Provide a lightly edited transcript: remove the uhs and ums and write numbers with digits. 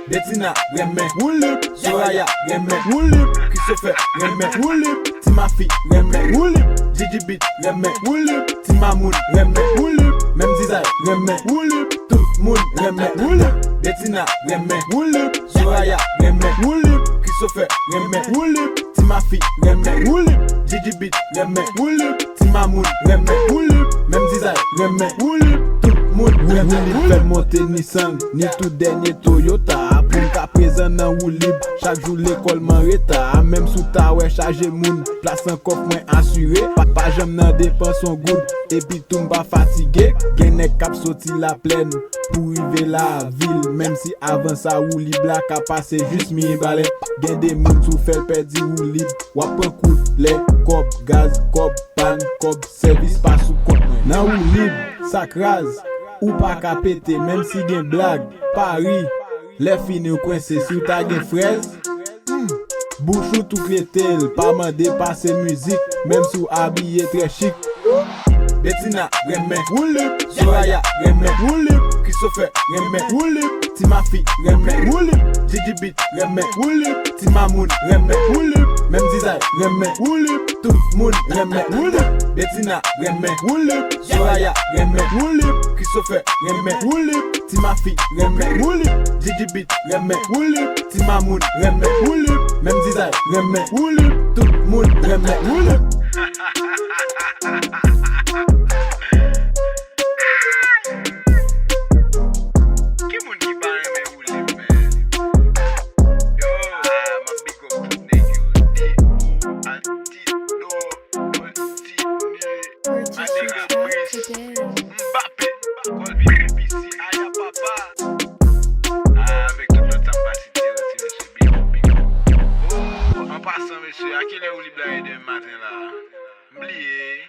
Bettina, remè, Woulip, Soraya, remè, Woulip, Christopher, remè, Woulip, Timafi, remè, Woulip, Gigi Beat, remè, Woulip, Timamoun, remè, Woulip, même Zizay, remè, Woulip, tout moun, remè, Woulip, Bettina, remè, Woulip, Soraya, remè, Woulip, Christopher, remè, Woulip, Timafi, remè, Woulip, Gigi Beat, remè, Woulip, Timamoun, remè, Woulip, même Zizay, remè, Woulip, tout moun, remè, Woulip, fait monter Nissan, ni tout dernier Toyota. Pour qu'à présent dans Woulip, chaque jour l'école m'en retard. Même sous ta ouais chargé moun, place en coffre moins assuré. Pas jamais nan dépense son good, et puis tout m'pas fatigué. Gen cap sorti la plaine, pour arriver la ville. Même si avant ça Woulip la ka passé juste mi balai. Gen des moun sou fait perdi Woulip. Wap un coup les cop, gaz, cop, pan, cop, service pas sous compte. Nan Woulip, ça crase, ou pas ka pété, même si gen blague, Paris. Les fini ou coincé si ou ta gen fraise. Bouchou tout kletel, pas mandé passer musique, même si ou habillé très chic. Bettina, remè, Woulip, Soraya, remè, Woulip, Christopher, remè, Woulip, Timafi, remè, Woulip, Gigi Beat, remè, Woulip, Timamoun, remè, Woulip, même Zizay, remè, Woulip, tout moun, remè, Woulip, Bettina, remè, Woulip, Soraya, remè, Woulip, Christopher, remè, Woulip, Timafi, remè, Woulip, Gigi Beat, remè, Woulip, Timamoun, remè, Woulip, même Zizay, remè, Woulip, tout moun, remè, Woulip. Mbappé, Colvin, PC, Aya Papa. Avec tout le temps passé, c'est bien. Oh, en passant, monsieur, à quelle heure vous libérez demain matin là? M'oubliez.